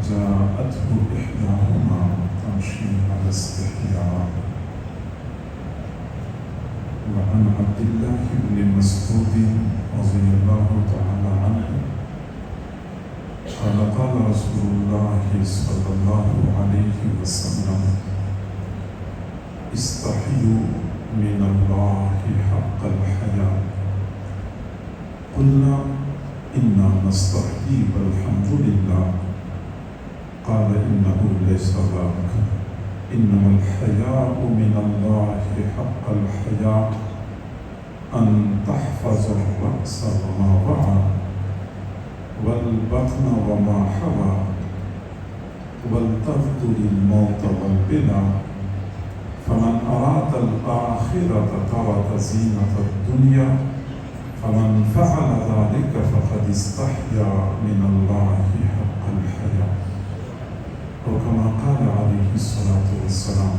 جاءته إحداهما تمشي على استحياء. وعن عبد الله بن مسعود رضي الله تعالى عنه قال قال رسول الله صلى الله عليه وسلم استحيوا من الله حق الحياء. قلنا إنا نستحيي والحمد لله. قال إنه ليس ذاك، إنما الحياء من الله حق الحياء أن تحفظ الرأس وما وعى والبطن وما حوى ولتغدر الموت والبلى. فمن أراد الآخرة ترك زينة الدنيا فمن فعل ذلك فقد استحيا من الله حق الحياء. وكما قال عليه الصلاة والسلام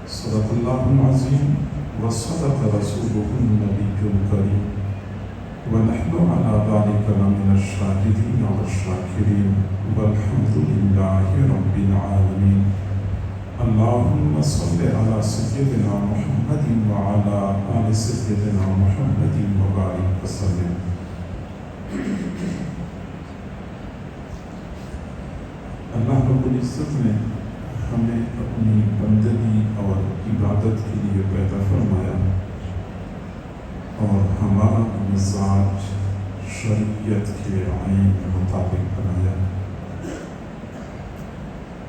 صدق الله العظيم وصدق رسوله النبي الكريم ونحن على ذلك لمن الشاهدين والشاكرين والحمد لله رب العالمين. اللهم صل على سيدنا محمد وعلى آل سيدنا محمد وبارك وسلم. اللہ رب العزت نے ہمیں اپنی بندگی اور عبادت کے لیے پیدا فرمایا اور ہمارا مزاج شریعت کے آئین کے مطابق بنایا.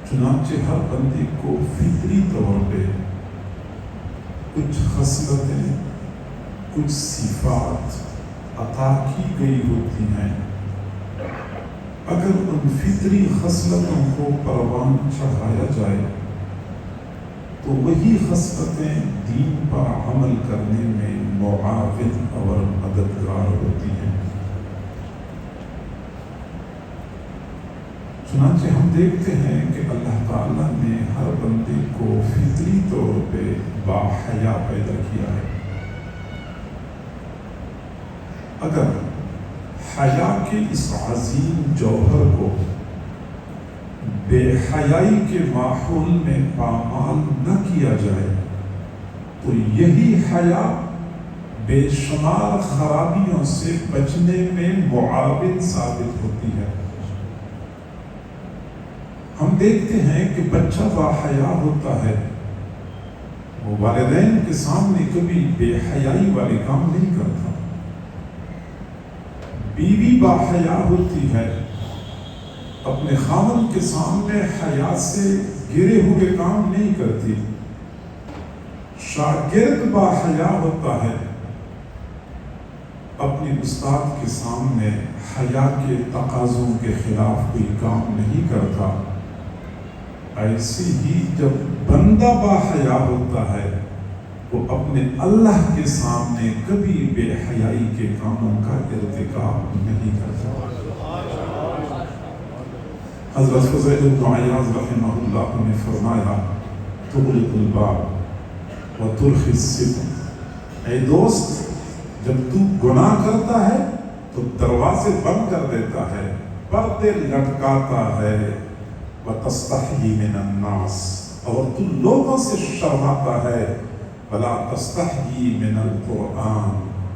چنانچہ ہر بندے کو فطری طور پہ کچھ خصلتیں، کچھ صفات عطا کی گئی ہوتی ہیں. اگر ان فطری خصلتوں کو پروان چڑھایا جائے تو وہی خصلتیں دین پر عمل کرنے میں معاون اور مددگار ہوتی ہیں. چنانچہ ہم دیکھتے ہیں کہ اللہ تعالیٰ نے ہر بندے کو فطری طور پہ باحیا پیدا کیا ہے. اگر حیا کے اس عظیم جوہر کو بے حیائی کے ماحول میں پامال نہ کیا جائے تو یہی حیا بے شمار خرابیوں سے بچنے میں معاون ثابت ہوتی ہے. ہم دیکھتے ہیں کہ بچہ باحیا ہوتا ہے، وہ والدین کے سامنے کبھی بے حیائی والے کام نہیں کرتا. بیوی باحیا ہوتی ہے، اپنے خاوند کے سامنے حیا سے گرے ہوئے کام نہیں کرتی. شاگرد باحیا ہوتا ہے، اپنے استاد کے سامنے حیا کے تقاضوں کے خلاف کوئی کام نہیں کرتا. ایسے ہی جب بندہ باحیا ہوتا ہے وہ اپنے اللہ کے سامنے کبھی بے حیائی کے کاموں کا ارتکاب نہیں کرتا. حضرت فضیل بن عیاض رحمہ اللہ نے فرمایا تغلق الباب وترخی الستر. اے دوست، جب تو گناہ کرتا ہے تو دروازے بند کر دیتا ہے، پردے لٹکاتا ہے. وتستحیی من الناس، اور تو لوگوں سے شرماتا ہے. ولا تستحیی من القرآن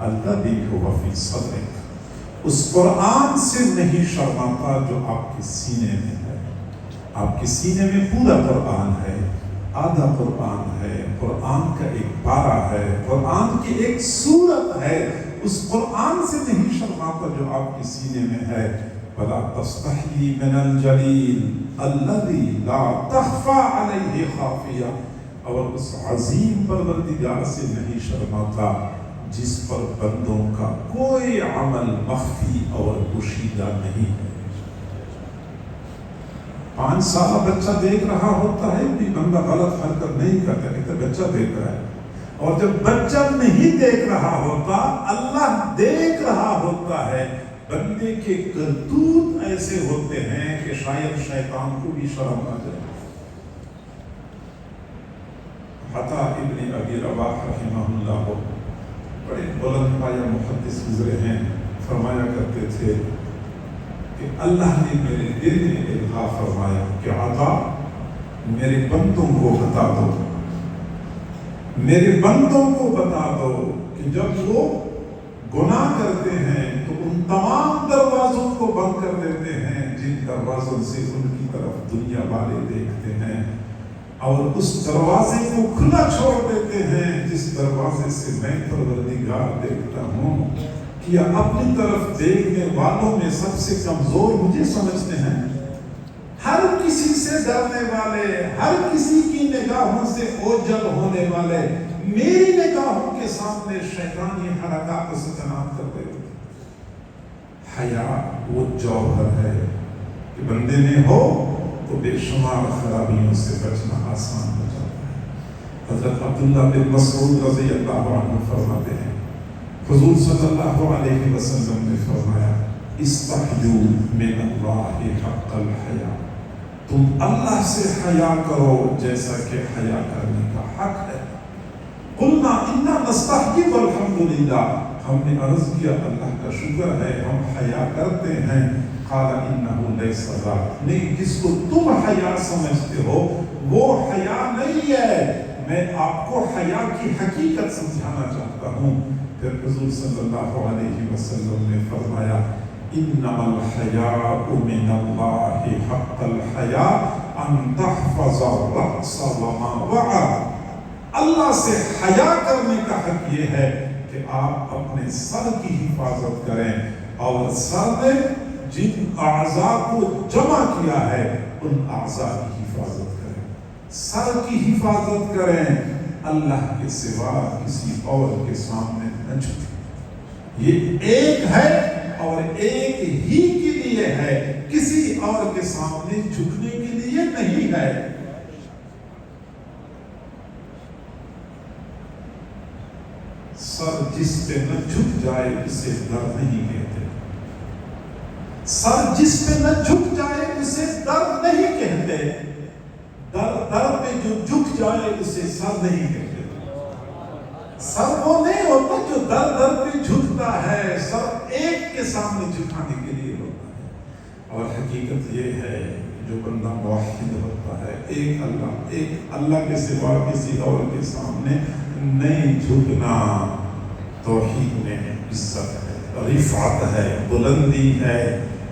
الذی هو فی صدرک، اس قرآن سے نہیں شرماتا جو آپ کے سینے میں ہے. آپ کے سینے میں پورا قرآن ہے، آدھا قرآن ہے، قرآن کا ایک پارہ ہے، قرآن کی ایک سورت ہے. اس قرآن سے نہیں شرماتا جو آپ کے سینے میں ہے. ولا تستحیی من الجلیل الذی لا تخفی علیہ خافیہ، اور اس عظیم پروردگار سے نہیں شرماتا جس پر بندوں کا کوئی عمل مخفی اور پوشیدہ نہیں ہے. 5 سالہ بچہ دیکھ رہا ہوتا ہے کہ بندہ غلط حرکت نہیں کرتا، کہتا بچہ دیکھ رہا ہے. اور جب بچہ نہیں دیکھ رہا ہوتا، اللہ دیکھ رہا ہوتا ہے. بندے کے کرتوت ایسے ہوتے ہیں کہ شاید شیطان کو بھی شرم آ جائے. عطا ابن ابی رباح رحمہ اللہ بڑے بلند پایہ محدث گزرے ہیں، فرمایا کرتے تھے کہ اللہ نے میرے دل میں الہا فرمایا کہ عطا میرے بندوں کو بتا دو، میرے بندوں کو بتا دو کہ جب وہ گناہ کرتے ہیں تو ان تمام دروازوں کو بند کر دیتے ہیں جن دروازوں سے ان کی طرف دنیا والے دیکھتے ہیں، اور اس دروازے کو کھلا چھوڑ دیتے ہیں جس دروازے سے میں پروردگار دیکھتا ہوں۔ کیا اپنی طرف دیکھنے والوں میں سب سے کمزور مجھے سمجھتے ہیں؟ ہر کسی سے ڈرنے والے، ہر کسی کی نگاہوں سے اوجھل ہونے والے میری نگاہوں کے سامنے شیطانی حرکات سے جناب کرتے ہوتے۔ حیا وہ جوہر ہے کہ بندے میں ہو تو بے شمار خرابیوں سے بچنا آسان ہو جاتا ہے۔ حضرت عبداللہ بن مسعود رضی اللہ عنہ فرماتے ہیں حضور صلی اللہ علیہ وسلم نے فرمایا استحیوا من اللہ حق الحیا، تم اللہ سے حیا کرو جیسا کہ حیا کرنے کا حق ہے۔ قلنا انا نستحی والحمدللہ، ہم نے عرض کیا اللہ کا شکر ہے ہم حیا کرتے ہیں۔ قال انہ لیس ذاک، نہیں جس کو تم حیا سمجھتے ہو وہ حیا نہیں ہے، میں آپ کو حیا کی حقیقت سمجھانا چاہتا ہوں۔ پھر حضور صلی اللہ علیہ وسلم نے فرمایا انما الحیاء من اللہ حق الحیاء ان تحفظ الرأس وما وعى، اللہ سے حیا کرنے کا حق یہ ہے کہ آپ اپنے سر کی حفاظت کریں، اور سر نے جن اعضاء کو جمع کیا ہے ان اعضاء کی حفاظت کریں، سر کی حفاظت کریں، اللہ کے سوا کسی اور کے سامنے نہ جھکیں۔ یہ ایک ہے اور ایک ہی کے لیے ہے، کسی اور کے سامنے جھکنے کے لیے نہیں ہے۔ سر جس پہ نہ جھک جائے اسے در نہیں کہتے، سر جس پہ نہ جھک جائے اسے در نہیں کہتے، در پہ جو جھک جائے اسے سر نہیں کہتے۔ سر وہ نہیں ہوتا جو در پہ جھکتا ہے، سر ایک کے سامنے جھکانے کے لیے ہوتا ہے۔ اور حقیقت یہ ہے جو بندہ موحد ہوتا ہے ایک اللہ کے سوا کسی اور کے سامنے نہیں جھکنا، توحید میں عزت ہے، رفعت ہے، بلندی ہے،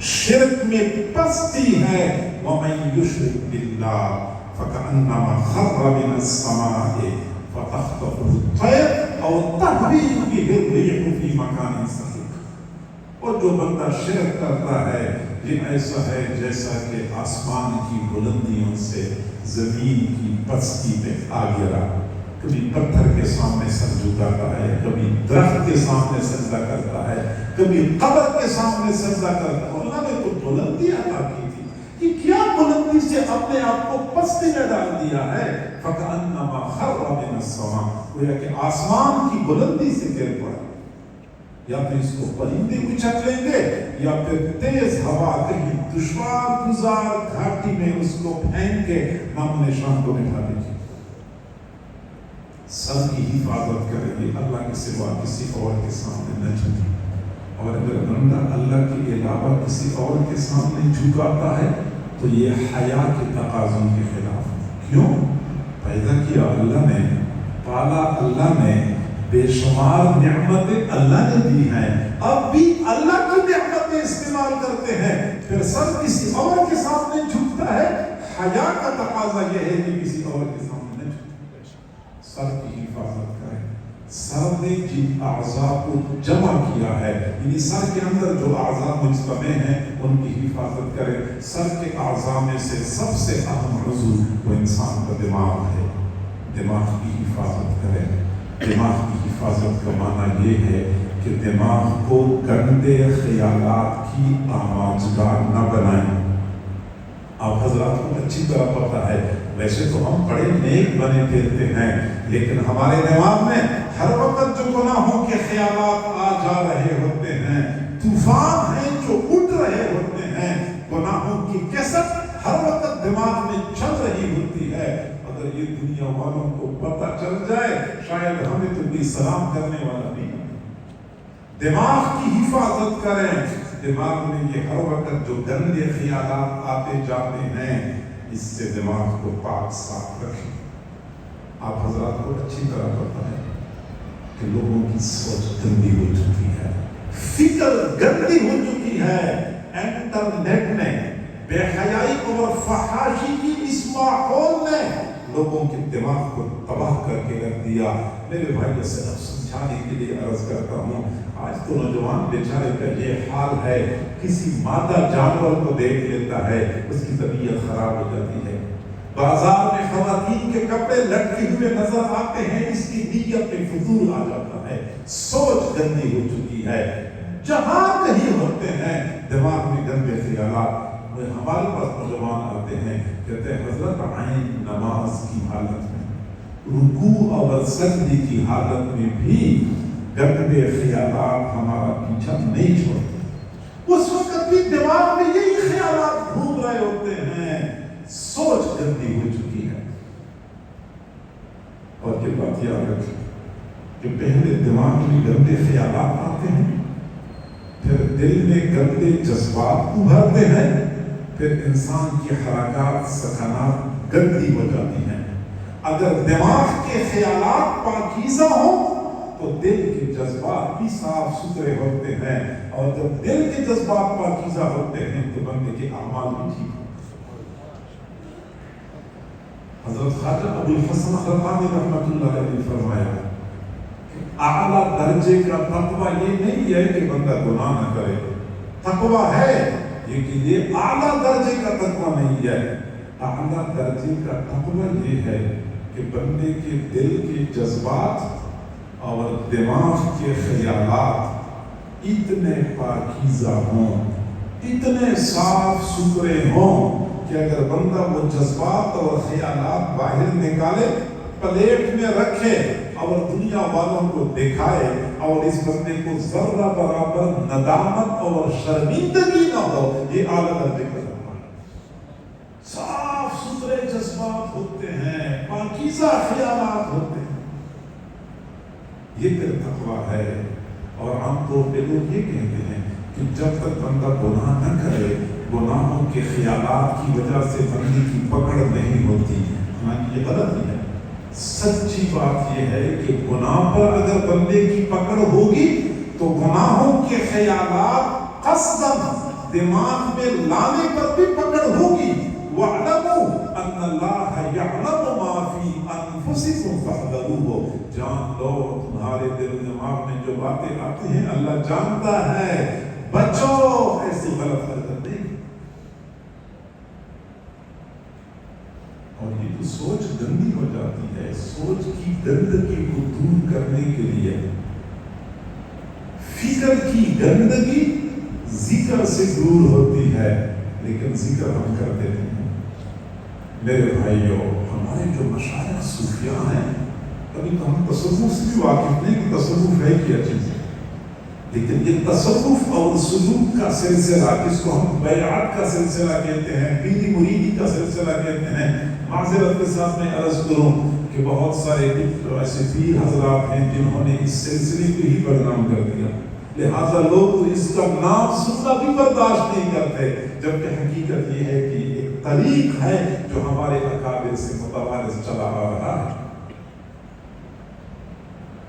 شرک میں پستی ہے۔ وَمَن يُشْرِكْ بِاللَّهِ فَكَأَنَّمَا خَرَّ مِنَ السَّمَاءِ فَتَخْطَفُهُ الطَّيْرُ أَوْ تَهْوِي بِهِ الرِّيحُ فِي مَكَانٍ سَحِيقٍ۔ اور جو بندہ شرک کرتا ہے یہ ایسا ہے جیسا کہ آسمان کی بلندیوں سے زمین کی پستی پہ آ گرا، کبھی پتھر کے سامنے سر جھکاتا ہے، کبھی درخت کے سامنے سجدہ کرتا ہے، کبھی قبر کے سامنے سجدہ کرتا ہے۔ اللہ نے تو بلندی عطا کی تھی، کہ کیا بلندی سے اپنے آپ کو پستی میں ڈال دیا ہے۔ فَكَأَنَّمَا خَرَّ مِنَ السَّمَاءِ، گویا کہ آسمان کی بلندی سے گر پڑا، یا پھر اس کو پرندے اچک لیں گے یا پھر تیز ہوا کہیں دشوار گزار گھاٹی میں اس کو پھینک کے نام نشان کو مٹا دے گی۔ سر کی حفاظت کرے گی، اللہ کے سوا کسی اور کے سامنے نہ جھکے، اور اگر بندہ اللہ کے علاوہ کسی اور کے سامنے جھکاتا ہے تو یہ حیا کے تقاضوں کے خلاف ہے۔ کیوں؟ پیدا کیا اللہ نے، پالا اللہ نے، بے شمار نعمتیں اللہ نے دی ہیں، اب بھی اللہ کی نعمتیں استعمال کرتے ہیں، پھر سر کسی اور کے سامنے جھکتا ہے۔ حیا کا تقاضا یہ ہے کہ کسی اور کے سامنے نہ جھکے، سر کی حفاظت کریں۔ سر نے جن اعضاء کو جمع کیا ہے، یعنی سر کے اندر جو اعضاء مجتمع ہیں ان کی حفاظت کریں۔ سر کے اعضاء میں سے سب سے اہم عضو وہ انسان کا دماغ ہے، دماغ کی حفاظت کریں۔ دماغ کی حفاظت کا معنی یہ ہے کہ دماغ کو گندے خیالات کی آماجگاہ نہ بنائیں۔ آپ حضرات کو اچھی طرح پتہ ہے، ویسے تو ہم بڑے نیک بنے پھرتے ہیں، لیکن ہمارے دماغ میں ہر وقت جو گناہوں کے خیالات آ جا رہے ہوتے ہیں، طوفان ہیں جو اٹھ رہے ہوتے ہیں، گناہوں کی کیسٹ ہر وقت دماغ میں چل رہی ہوتی ہے۔ اگر یہ دنیا والوں کو پتہ چل جائے شاید ہمیں تو بھی سلام کرنے والا نہیں۔ دماغ کی حفاظت کریں، دماغ میں یہ ہر وقت جو گندے خیالات آتے جاتے ہیں، اس سے دماغ کو پاک صاف رکھیں۔ آپ حضرات کو اچھی طرح پتہ ہے کہ لوگوں کی سوچ گندی ہو چکی ہے، فکر گندی ہو چکی ہے۔ انٹرنیٹ نے، بے حیائی اور فحاشی کی اس ماحول نے لوگوں کے دماغ کو تباہ کر کے رکھ دیا۔ میرے بھائیوں سے اب سمجھانے کے لیے عرض کرتا ہوں، آج تو نوجوان بیچارے کا یہ حال ہے، کسی مادہ جانور کو دیکھ لیتا ہے اس کی طبیعت خراب ہو جاتی ہے۔ بازار میں خواتین کے کپڑے لٹکے ہوئے نظر آتے ہیں، اس کی نیت میں فضول آ جاتا ہے۔ سوچ گندی ہو چکی ہے، جہاں کہیں ہوتے ہیں دماغ میں گندے خیالات۔ ہمارے پاس نوجوان آتے ہیں، کہتے ہیں حضرت عین نماز کی حالت میں، رکوع اور سجدے کی حالت میں بھی گندے خیالات ہمارا پیچھا نہیں چھوڑتے۔ اس وقت بھی دماغ میں یہی خیالات گھوم رہے ہوتے ہیں، سوچ گندی ہو چکی ہے۔ اور یہ بات یاد رکھیں کہ پہلے دماغ میں گندے خیالات آتے ہیں، پھر دل میں گندے جذبات ابھرتے ہیں، پھر انسان کی حرکات سکنات گندی ہو جاتی ہیں۔ اگر دماغ کے خیالات پاکیزہ ہوں تو دل کے جذبات بھی صاف ستھرے ہوتے ہیں، اور جب دل کے جذبات پاکیزہ ہوتے ہیں تو بندے کے اعمال بھی ٹھیک ہوتے ہیں۔ حضرت خواجہ ابو الحسن خرقانی رحمۃ اللہ علیہ نے فرمایا کہ اعلیٰ درجے کا تقویٰ یہ نہیں ہے کہ بندہ گناہ نہ کرے، تقویٰ ہے لیکن یہ اعلیٰ درجے کا تقویٰ نہیں ہے۔ اعلیٰ درجے کا تقویٰ یہ ہے کہ بندے کے دل کے جذبات اور دماغ کے خیالات اتنے پاکیزہ ہوں، اتنے صاف ستھرے ہوں کہ اگر بندہ وہ جذبات اور خیالات باہر نکالے، پلیٹ میں رکھے اور دنیا والوں کو دکھائے، اور اس بندے کو ذرہ برابر ندامت اور شرمندگی نہ ہو، یہ اعلیٰ درجے کا تقویٰ ہے۔ صاف ستھرے جذبات ہوتے ہیں، پاکیزہ خیالات ہوتے ہیں، یہ پھر تقویٰ ہے۔ اور عام طور پہ لوگ یہ کہتے ہیں کہ جب تک بندہ گناہ نہ کرے، گناہوں کے خیالات کی وجہ سے بندے کی پکڑ نہیں ہوتی، حالانکہ یہ غلط ہے۔ سچی بات یہ ہے کہ گناہ پر اگر بندے کی پکڑ ہوگی تو گناہوں کے خیالات قصداً دماغ میں لانے پر بھی پکڑ ہوگی۔ وَاعْلَمُوا أَنَّ اللَّهَ يَعْلَمُ مَا فِي أَنفُسِكُمْ فَاحْذَرُوهُ، جان لو تمہارے دل و دماغ میں جو باتیں آتی ہیں اللہ جانتا ہے، بچو ایسی غلط حرکت نہیں۔ اور یہ تو سوچ گندی ہو جاتی ہے، سوچ کی گندگی کو دور کرنے کے لیے فکر کی گندگی ذکر سے دور ہوتی ہے، لیکن ذکر ہم کرتے نہیں ہیں۔ میرے بھائیوں، ہمارے جو مشائخ صوفیاء ہیں، کبھی تو ہم تصوف سے بھی واقف نہیں کہ تصوف ہے کیا چیز ہے، لیکن یہ تصوف اور سلوک کا سلسلہ جس کو ہم بیعت کا سلسلہ کہتے ہیں، پیری مریدی کا سلسلہ کہتے ہیں، معذرت کے ساتھ میں عرض کروں کہ بہت سارے ایسے پیر حضرات ہیں جنہوں نے اس سلسلے کو ہی بدنام کر دیا، لہذا لوگ اس کا نام سننا بھی برداشت نہیں کرتے، جبکہ حقیقت یہ ہے کہ ایک طریق ہے جو ہمارے اکابر سے متوارث چلا آ رہا ہے۔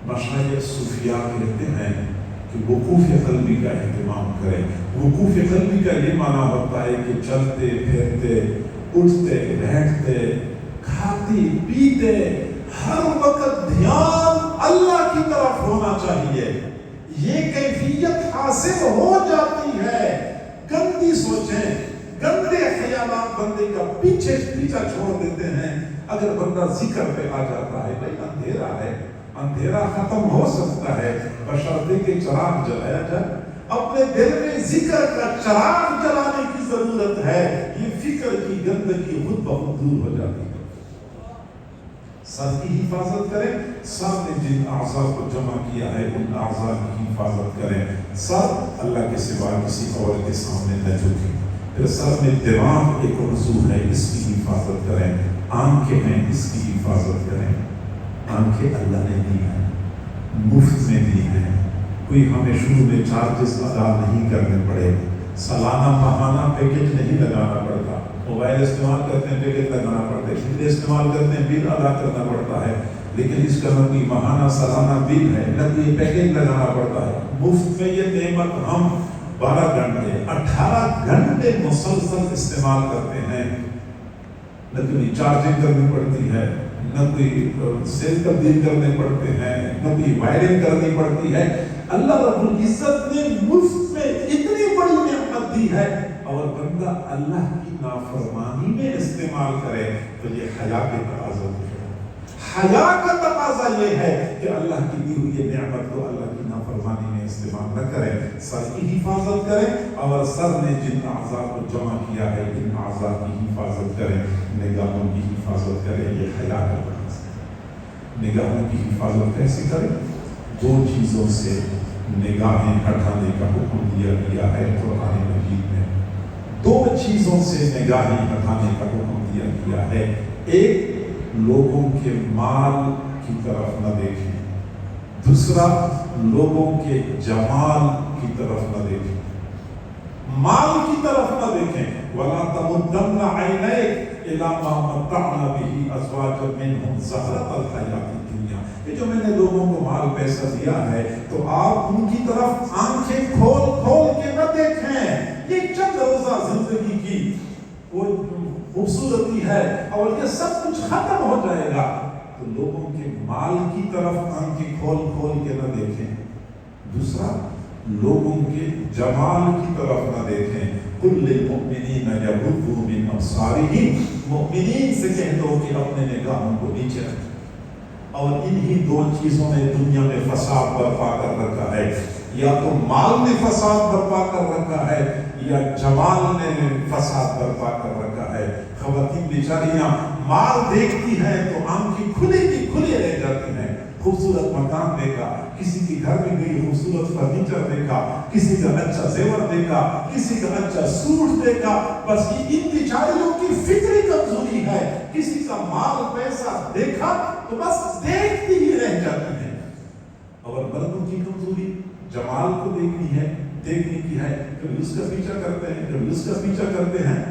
مشائخ صوفیاء کہتے ہیں کہ وقوف قلبی کا اہتمام کریں۔ وقوف قلبی کا یہ معنی ہوتا ہے کہ چلتے پھرتے، اٹھتے بیٹھتے، کھاتے پیتے، ہر وقت دھیان اللہ کی طرف ہونا چاہیے۔ یہ کیفیت حاصل ہو جاتی ہے، گندی سوچیں، گندے خیالات بندے کا پیچھا چھوڑ دیتے ہیں۔ اگر بندہ ذکر پہ آ جاتا ہے، بھائی اندھیرا ہے، اندھیرا ختم ہو سکتا ہے بشرطے کے چراغ جلایا جائے۔ اپنے دل میں ذکر کا چراغ جلانے کی ضرورت ہے، یہ فکر کی گندگی خود بخود دور ہو جاتی ہے۔ سر کی حفاظت کریں، سر نے جن اعضاء کو جمع کیا ہے ان اعضاء کی حفاظت کریں۔ سر اللہ کے سوا کسی اور کے سامنے نہ جھکے۔ پھر سر میں دماغ ایک عضو ہے، اس کی حفاظت کریں۔ آنکھیں ہیں، اس کی حفاظت کریں۔ آنکھیں اللہ نے دی ہیں، مفت میں دی ہیں، کوئی ہمیں شروع میں چارجز ادا نہیں کرنے پڑے، سالانہ ماہانہ پیکج نہیں لگانا پڑتا، موبائل استعمال کرتے ہیں پیکج لگانا پڑتا ہے، بجلی استعمال کرتے ہیں بل ادا کرنا پڑتا ہے، لیکن اس کا نہ کوئی ماہانہ سالانہ بل ہے، نہ کوئی پیکج لگانا پڑتا ہے، مفت میں یہ نعمت ہم 12 گھنٹے 18 گھنٹے مسلسل استعمال کرتے ہیں، نہ کوئی چارجنگ کرنی پڑتی ہے، نہ کوئی سیل تبدیل کرنے پڑتے ہیں، نہ کوئی وائرنگ کرنی پڑتی ہے۔ اللہ رب العزت نے مفت میں اتنی بڑی نعمت دی ہے، اور بندہ اللہ کی نافرمانی میں استعمال کرے تو یہ حیا کے تقاضا ہے۔ حیا کا تقاضا یہ ہے کہ اللہ کی دی ہوئی نعمت کو اللہ کی نافرمانی میں استعمال نہ کرے، سر کی حفاظت کرے، اور سر نے جن اعضاء کو جمع کیا ہے ان اعضاء کی حفاظت کرے، نگاہوں کی حفاظت کرے، یہ حیا کا تقاضا ہے۔ نگاہوں کی حفاظت کیسے کرے؟ 2 چیزوں سے نگاہیں ہٹانے کا حکم دیا گیا ہے قرآن مجید میں۔ 2 چیزوں سے نگاہیں ہٹانے کا حکم دیا گیا ہے۔ ایک، لوگوں کے مال کی طرف نہ دیکھیں، دوسرا لوگوں کے جمال کی طرف نہ دیکھیں، مال کی طرف نہ دیکھیں۔ وَلَا تَمُدَّنَّ عَيْنَيْكَ إِلَىٰ مَا مَتَّعْنَا بِهِ أَزْوَاجًا مِّنْهُمْ زَهْرَةَ الْحَيَاةِ الدُّنْيَا، کہ جو میں نے لوگوں کو مال پیسہ دیا ہے تو آپ ان کی طرف آنکھیں کھول کھول کے نہ دیکھیں، یہ چند روزہ زندگی کی وہ خوبصورتی ہے اور یہ سب کچھ ختم ہو جائے گا، تو لوگوں کے مال کی طرف آنکھیں کھول کھول کے نہ دیکھیں۔ دوسرا، لوگوں کے جمال کی طرف نہ دیکھیں۔ قُلْ لِلْمُؤْمِنِينَ يَغُضُّوا مِنْ أَبْصَارِهِمْ، مومنین سے کہہ دو کہ اپنے نگاہوں کو نیچے رکھیں۔ اور انہی 2 چیزوں نے دنیا میں فساد برپا کر رکھا ہے، یا تو مال نے فساد برپا کر رکھا ہے یا جمال نے فساد برپا کر رکھا ہے۔ خواتین بیچاریاں مال دیکھتی ہیں تو آنکھیں کھلی کی کھلی رہ جاتی ہیں، خوبصورت مکان دیکھا، کسی کے گھر میں گئی خوبصورت فرنیچر دیکھا، کسی کا اچھا زیور دیکھا، کسی کا اچھا سوٹ دیکھا، بس یہ ان بیچاریوں کی فکری کمزوری ہے، کسی کا مال پیسہ دیکھا تو بس دیکھتی ہی رہ جاتی ہیں۔ اور مردوں کی کمزوری جمال کو دیکھنے کی ہے، کبھی اس کا پیچھا کرتے ہیں، کبھی اس کا پیچھا کرتے ہیں،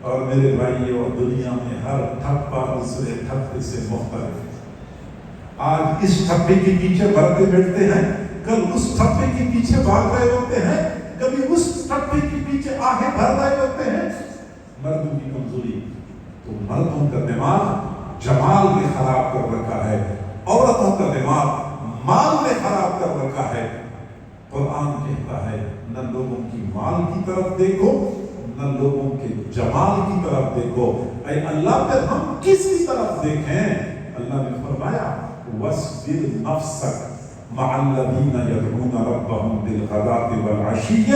اور میرے بھائیوں دنیا میں ہر ٹھپا دوسرے ٹھپے سے مختلف ہے۔ آج اس ٹھپے کے پیچھے بھرتے بیٹھتے ہیں، کل اس ٹھپے کے پیچھے بھاگ رہے ہوتے ہیں، کبھی اس ٹھپے کے پیچھے آگے بھر رہے ہوتے ہیں۔ مردوں کی کمزوری، تو مردوں کا دماغ جمال نے خراب کر رکھا ہے، عورتوں کا دماغ مال نے خراب کر رکھا ہے۔ قرآن کہتا ہے نہ لوگوں کی مال کی طرف دیکھو نہ لوگوں کے جمال کی طرف دیکھو۔ اے اللہ پھر ہم کس کی طرف دیکھیں؟ اللہ نے فرمایا وَاصْبِرْ نَفْسَكَ مَعَ الَّذِينَ يَدْعُونَ رَبَّهُمْ بِالْغَدَاةِ وَالْعَشِيِّ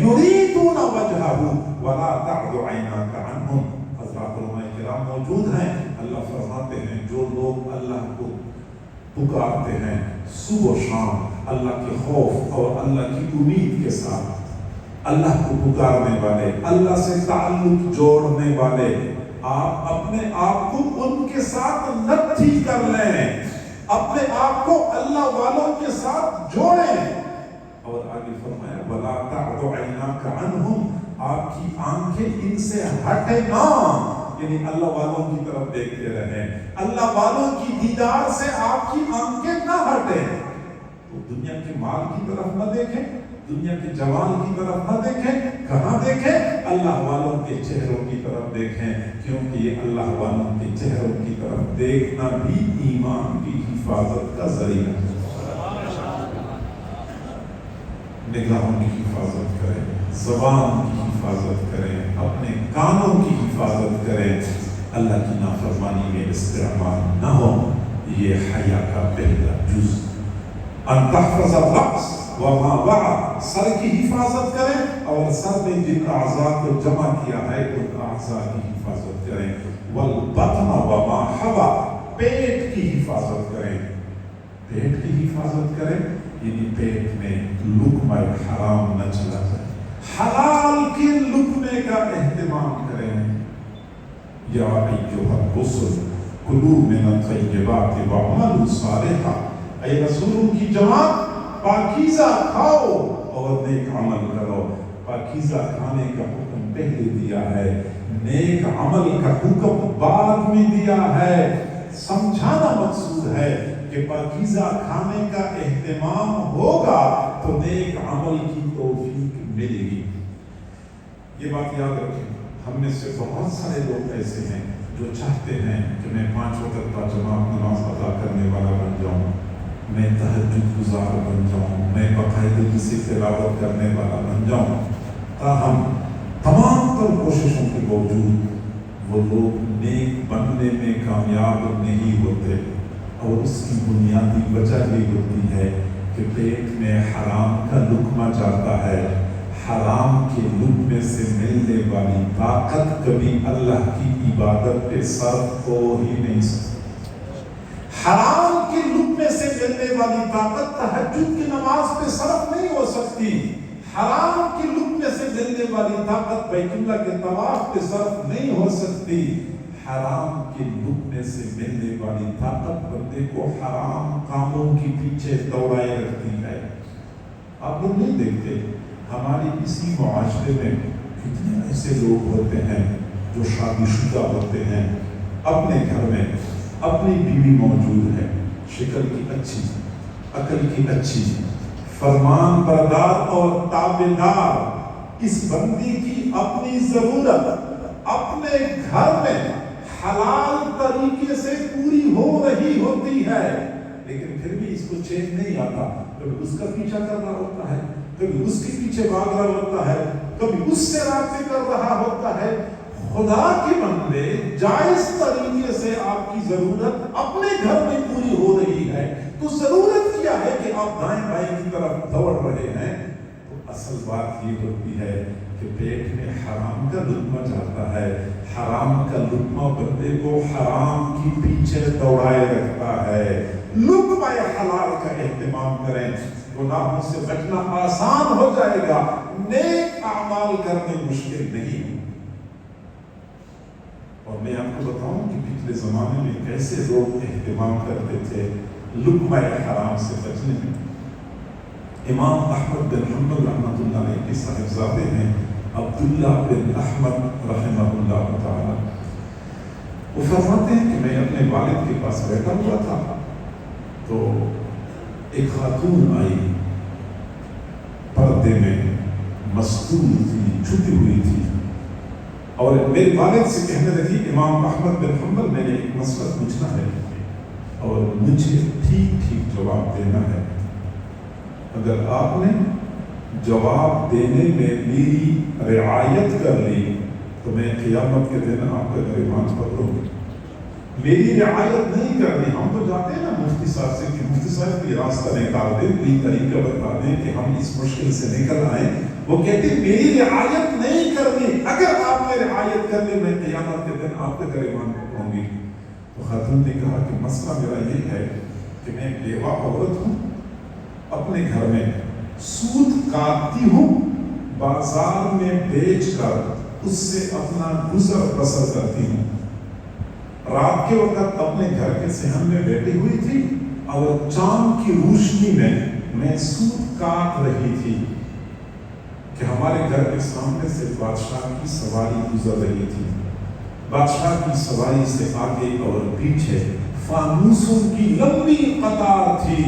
يُرِيدُونَ وَجْهَهُ وَلَا تَعْدُ عَيْنَاكَ عَنْهُمْ۔ حضرات علماء کرام موجود ہیں، اللہ فرماتے ہیں جو لوگ اللہ کو پکارتے ہیں صبح و شام اللہ کے خوف اور اللہ کی امید کے ساتھ، اللہ کو پکارنے والے، اللہ سے تعلق جوڑنے والے، آپ اپنے آپ کو ان کے ساتھ نتھی کر لیں، اپنے آپ کو اللہ والوں کے ساتھ جوڑیں۔ اور آگے فرمایا وَلَا تَعْدُ عَيْنَاكَ عَنْهُمْ، آپ کی آنکھیں ان سے ہٹے نہ، یعنی اللہ والوں کی طرف دیکھتے رہیں، اللہ والوں کی دیدار سے آپ کی آنکھیں نہ ہٹیں۔ تو دنیا کے مال کی طرف نہ دیکھیں، دنیا کے جمال کی طرف نہ دیکھیں، کہاں دیکھیں؟ اللہ والوں کے چہروں کی طرف دیکھیں، کیونکہ یہ اللہ والوں کے چہروں کی طرف دیکھنا بھی ایمان کی حفاظت کا ذریعہ ہے۔ نگاہوں کی حفاظت کریں، زبان کی حفاظت کریں، اپنے کانوں کی حفاظت کریں، اللہ کی نافرمانی میں استعمال نہ ہو۔ یہ حیا کا پہلا جز، ان تحفظ الرأس وما وعى، سر کی حفاظت کریں اور سر نے جن اعضاء کو جمع کیا ہے ان اعضاء کی حفاظت کریں۔ والبطن وما حوى، پیٹ کی حفاظت کریں، پیٹ کی حفاظت کریں، یعنی پیٹ میں لقمہ حرام نہ چلا جائے، حلال کے لقمے کا اہتمام کریں۔ یا ایھا الرسل کلوا من الطیبات واعملوا صالحا، اے رسولوں کی جماعت پاکیزہ کھاؤ اور نیک عمل کرو. پاکیزہ کھانے کا حکم پہلے دیا ہے, نیک عمل کا حکم بعد میں دیا ہے. سمجھانا مقصود ہے کہ پاکیزہ کھانے کا اہتمام ہوگا تو نیک عمل کی توفیق ملے گی. یہ بات یاد رکھیں, ہم میں سے بہت سارے لوگ ایسے ہیں جو چاہتے ہیں کہ میں 5 وقت کا جماعت نماز ادا کرنے والا بن جاؤں, میں تہجد گزار بن جاؤں, میں باقاعدگی سے تلاوت کرنے والا بن جاؤں. تاہم تمام تر کوششوں کے باوجود وہ لوگ نیک بننے میں کامیاب نہیں ہوتے, اور اس کی بنیادی وجہ یہ ہوتی ہے کہ پیٹ میں حرام کا لقمہ جاتا ہے. حرام کے لقمے سے ملنے والی طاقت کبھی اللہ کی عبادت پہ صرف ہو ہی نہیں سکتی. حرام کے لقمے سے ملنے والی طاقت تہجد کی نماز پہ صرف نہیں ہو سکتی. حرام کے لقمے سے ملنے والی طاقت بیت اللہ کے طواف پہ صرف نہیں ہو سکتی. حرام کے لقمے سے ملنے والی طاقت بندے کو حرام کاموں کے پیچھے دوڑائے رکھتی ہے. آپ لوگ نہیں دیکھتے ہماری اسی معاشرے میں کتنے ایسے لوگ ہوتے ہیں جو شادی شدہ ہوتے ہیں, اپنے گھر میں اپنی بیوی موجود ہے, شکل کی اچھی, عقل کی اچھی, فرمان بردار اور تابعدار. اس بندی کی اپنی ضرورت اپنے گھر میں حلال طریقے سے پوری ہو رہی ہوتی ہے, لیکن پھر بھی اس کو چین نہیں آتا. کبھی اس کا پیچھا کر رہا ہوتا ہے, کبھی اس کے پیچھے بھاگ رہا ہوتا ہے, کبھی اس سے رابطے کر رہا ہوتا ہے. خدا کے بندے, جائز طریقے سے آپ کی ضرورت اپنے گھر میں پوری ہو رہی ہے, تو ضرورت کیا ہے کہ آپ دائیں بائیں کی طرف دوڑ رہے ہیں. تو اصل بات یہ ہوتی ہے کہ پیٹ میں حرام کا لقمہ جاتا ہے. حرام کا لقمہ بندے کو حرام کی پیچھے دوڑائے رکھتا ہے. لقمہ حلال کا اہتمام کریں, گناہوں سے بچنا آسان ہو جائے گا, نیک اعمال کرنے مشکل نہیں. اور میں آپ کو بتاؤں کہ پچھلے زمانے میں کیسے لوگ اہتمام کرتے تھے لقمہ حرام سے بچنے میں. امام احمد بن حنبل رحمۃ اللہ علیہ کے صاحبزادے ہیں عبداللہ بن احمد رحمہ اللہ تعالی. وہ فرماتے ہیں کہ میں اپنے والد کے پاس بیٹھا ہوا تھا تو ایک خاتون آئی, پردے میں مستور تھی, چھپی ہوئی تھی, اور میرے والد سے کہنے لگی امام احمد بن حنبل میں نے ایک مسئلہ پوچھنا ہے اور مجھے ٹھیک ٹھیک جواب دینا ہے. اگر آپ نے جواب دینے میں میری رعایت کر لی تو میں قیامت کے دن آپ کا گریبان پکڑوں گی. میری رعایت نہیں کرنی, ہم تو جاتے ہیں نا مفتی صاحب سے کہ مفتی صاحب یہ راستہ نکال دیں, کوئی طریقہ بتا دیں کہ ہم اس مشکل سے نکل آئیں. وہ کہتے ہیں میری رعایت نہیں کرنی, اگر آپ نے رعایت کر لی میں قیامت کے دن آپ کا گریبان پکڑوں گی. تو خاتون نے کہا کہ مسئلہ میرا یہ ہے کہ میں بیوہ عورت ہوں, اپنے گھر میں سود کاٹتی ہوں, بازار میں بیچ کر اس سے اپنا گزر بسر کرتی ہوں. رات کے وقت اپنے گھر کے صحن میں بیٹھی ہوئی تھی اور چاند کی روشنی میں سود کاٹ رہی تھی کہ ہمارے گھر کے سامنے سے بادشاہ کی سواری گزر رہی تھی. بادشاہ کی سواری سے آگے اور پیچھے فانوسوں کی لمبی قطار تھی,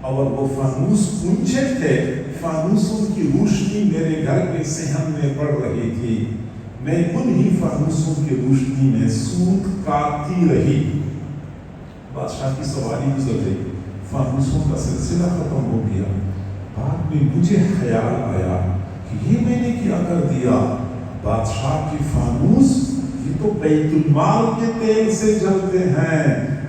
اور وہ فانوس اونچے تھے. فانوسوں کی روشنی میرے گھر کے صحن میں پڑ رہی تھی. میں انہی فانوسوں کی روشنی میں سود کاٹتی رہی. بادشاہ کی سواری گزر گئی, فانوسوں کا سلسلہ ختم ہو گیا. بعد میں مجھے خیال آیا کہ یہ میں نے کیا کر دیا. بادشاہ کی فانوس یہ تو بیت المال کے تیل سے جلتے ہیں,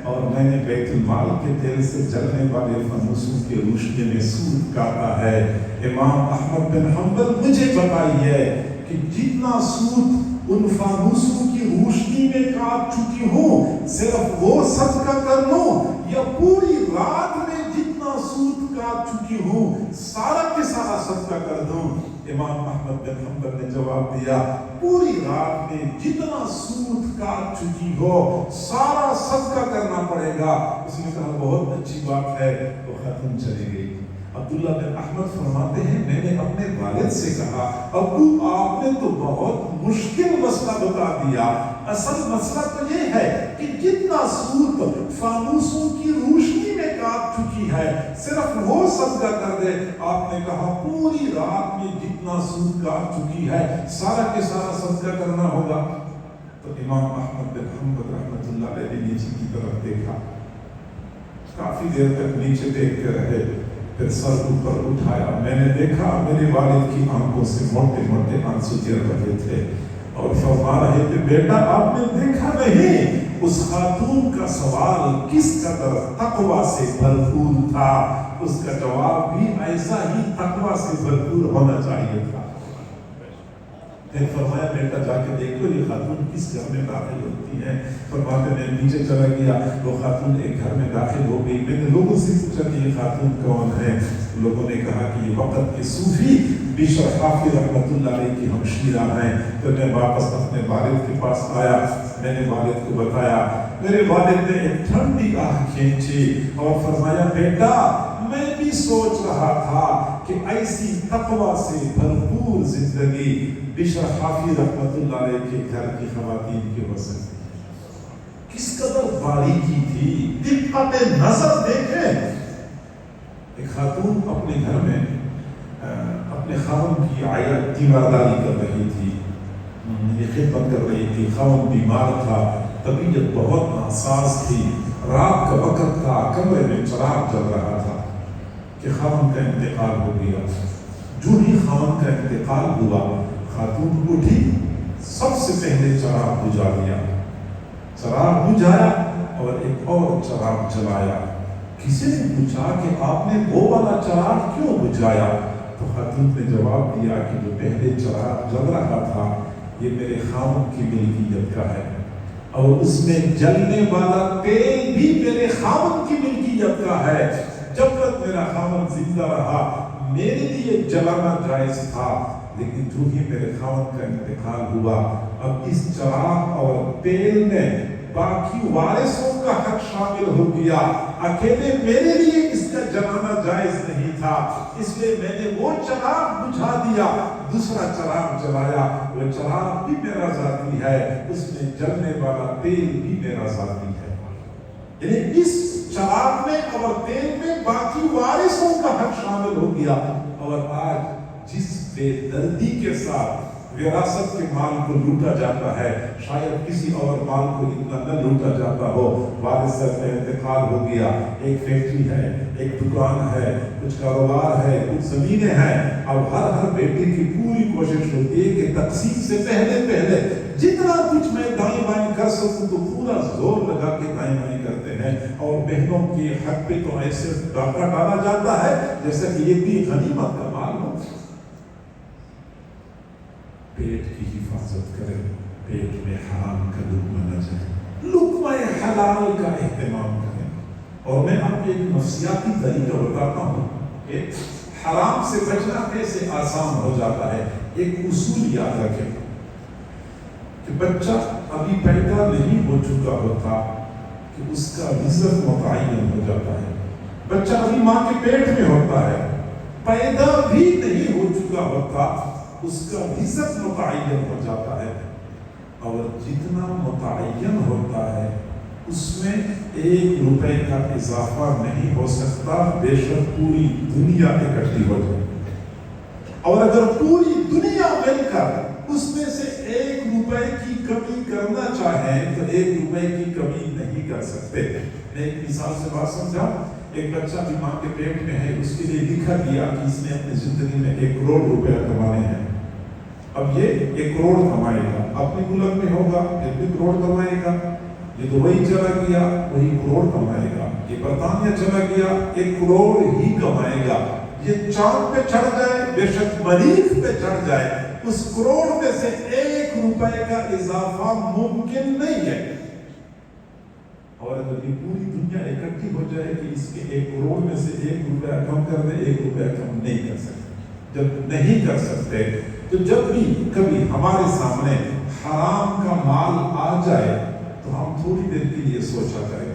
اور میں نے بیت المال کے تیل سے جلنے والے فانوسوں کی روشنی میں سود کاٹا ہے. امام احمد بن حنبل مجھے بتائیے کہ جتنا سود ان فانوسوں کی روشنی میں کاٹ چکی ہوں صرف وہ صدقہ کر لوں, یا پوری رات میں جتنا سود کاٹ چکی ہوں سارا کے سارا صدقہ کر دوں. امام احمد بن حنبل نے جواب دیا پوری رات میں جتنا سود کاٹ چکی ہو سارا صدقہ کرنا پڑے گا. اس نے کہا بہت اچھی بات ہے. وہ ختم چلی گئی. عبداللہ بن احمد فرماتے ہیں میں نے اپنے والد سے کہا ابو آپ نے تو بہت مشکل مسئلہ بتا دیا، اصل مسئلہ تو یہ ہے کہ جتنا سورت فانوسوں کی روشنی میں کاٹ چکی ہے صرف وہ صدقہ کر دے۔ آپ نے کہا پوری رات میں جتنا سورت کاٹ چکی ہے سارا کے سارا صدقہ کرنا ہوگا۔ تو امام احمد بن حنبل رحمۃ اللہ علیہ نے نیچے کی طرف دیکھا، کافی دیر تک نیچے دیکھتے رہے، پھر سر اوپر اٹھایا، میں نے دیکھا میرے والد کی آنکھوں سے موٹے موٹے آنسو گر رہے تھے اور فرما رہے تھے بیٹا آپ نے دیکھا نہیں اس خاتون کا سوال کس قدر تقوی سے بھرپور تھا، اس کا جواب بھی ایسا ہی تقوی سے بھرپور ہونا چاہیے تھا۔ پھر فرمایا بیٹا جا کے دیکھو یہ خاتون کس گھر میں داخل ہوتی ہے۔ فرماتے میں نیچے چلا گیا، وہ خاتون ایک گھر میں داخل ہو گئی۔ میں نے لوگوں سے پوچھا کہ یہ خاتون کون ہے؟ لوگوں نے کہا کہ یہ وقت کے صوفی بشر حافظ رحمۃ اللہ علیہ کی ہمشیرہ ہیں۔ تو میں واپس اپنے والد کے پاس آیا، میں نے والد کو بتایا، میرے والد نے ایک ٹھنڈی آہ کھینچی اور فرمایا بیٹا میں بھی سوچ رہا تھا کہ ایسی تقوی سے بھرپور زندگی بشر حافظ رحمۃ اللہ علیہ کے گھر کی خواتین کی ہو سکتی ہے۔ کس قدر باریکی تھی، دقت نظر دیکھیں۔ ایک خاتون اپنے گھر میں اپنے خاوند کی عیال تیمارداری کر رہی تھی، خدمت کر رہی تھی، خاوند بیمار تھا، طبیعت بہت ناساز تھی، رات کا وقت تھا، کمرے میں چراغ جل رہا تھا کہ خاوند کا انتقال ہو گیا۔ جو ہی خاوند کا انتقال ہوا خاتون اٹھی، سب سے پہلے چراغ بجھا دیا، چراغ بجھایا اور ایک اور چراغ جلایا۔ کسی نے پوچھا کہ آپ نے وہ والا چراغ کیوں بجھایا؟ تو خاتون نے جواب دیا کہ جو پہلے چراغ جل رہا تھا یہ میرے خاوند کی ملکیت کا ہے اور اس میں جلنے والا تیل بھی میرے خاوند کی ملکیت کا ہے۔ جب تک میرا خاوند زندہ رہا میرے لیے جلانا جائز تھا، لیکن جو ہی میرے خاوند کا انتقال ہوا اب اس چراغ اور تیل میں باقی وارثوں کا حق شامل ہو گیا، اکیلے میرے لیے اس کا جلانا جائز نہیں تھا، اس لیے میں نے وہ چراغ بجھا دیا، دوسرا چراغ جلایا۔ وہ چراغ بھی میرا ذاتی ہے، اس میں جلنے والا تیل بھی میرا ذاتی ہے۔ یعنی اس چراغ میں اور تیل میں باقی وارثوں کا حق شامل ہو گیا۔ اور آج جس بے دردی کے ساتھ وراثت کے مال کو لوٹا جاتا ہے، شاید کسی اور مال کو اتنا نہ لوٹا جاتا ہو۔ وارث کا انتقال ہو گیا، ایک فیکٹری ہے، ایک دکان ہے، کچھ کاروبار ہے، کچھ زمینیں ہیں، اب ہر بیٹے کی پوری کوشش ہوتی ہے کہ تقسیم سے پہلے جتنا کچھ میں دائیں بائیں کر سکوں تو پورا زور لگا کے دائیں بائیں کرتے ہیں، اور بہنوں کے حق پہ تو ایسے ڈاکہ ڈالا جاتا ہے جیسا کہ یہ بھی غنیمت کا مال ہو۔ پیٹ کی حفاظت کریں، پیٹ میں حرام کا لقمہ نہ جائے، لقمہ حلال کا اہتمام کریں۔ اور میں آپ کو ایک نفسیاتی طریقہ بتاتا ہوں کہ حرام سے بچنا کیسے آسان ہو جاتا ہے۔ ایک اصول یاد رکھیں کہ بچہ ابھی پیدا نہیں ہو چکا ہوتا کہ اس کا رزق متعین ہو جاتا ہے۔ بچہ ابھی ماں کے پیٹ میں ہوتا ہے، پیدا بھی نہیں ہو چکا ہوتا، اس کا رزق متعین ہو جاتا ہے، اور جتنا متعین ہوتا ہے اس میں 1 روپے کا اضافہ نہیں ہو سکتا، بے شک پوری دنیا اکٹھی ہو جائے۔ اور اگر پوری دنیا مل کر اس میں سے 1 روپے کی کمی کرنا چاہیں تو 1 روپے کی کمی نہیں کر سکتے۔ میں ایک مثال سے بات سمجھاؤں۔ ایک بچہ بھی ماں کے پیٹ میں ہے، اس کے لیے لکھا گیا کہ اس نے اپنی زندگی میں 1 کروڑ روپے کمانے ہیں۔ اب یہ 1 کروڑ کمائے گا، اپنے ملک میں ہوگا 1 کروڑ کمائے گا، یہ دبئی چلا گیا وہی کروڑ کمائے گا، یہ برطانیہ چلا گیا 1 کروڑ ہی کمائے گا، یہ چاند پہ چڑھ جائے، بے شک مریخ پہ چڑھ جائے، اس کروڑ میں سے 1 روپے کا اضافہ ممکن نہیں ہے۔ اور اگر یہ پوری دنیا اکٹھی ہو جائے کہ اس کے 1 کروڑ میں سے 1 روپیہ کم کر دے، 1 روپیہ کم نہیں کر سکتے۔ جب نہیں کر سکتے تو جب بھی کبھی ہمارے سامنے حرام کا مال آ جائے تو ہم تھوڑی دیر کے لیے سوچا کریں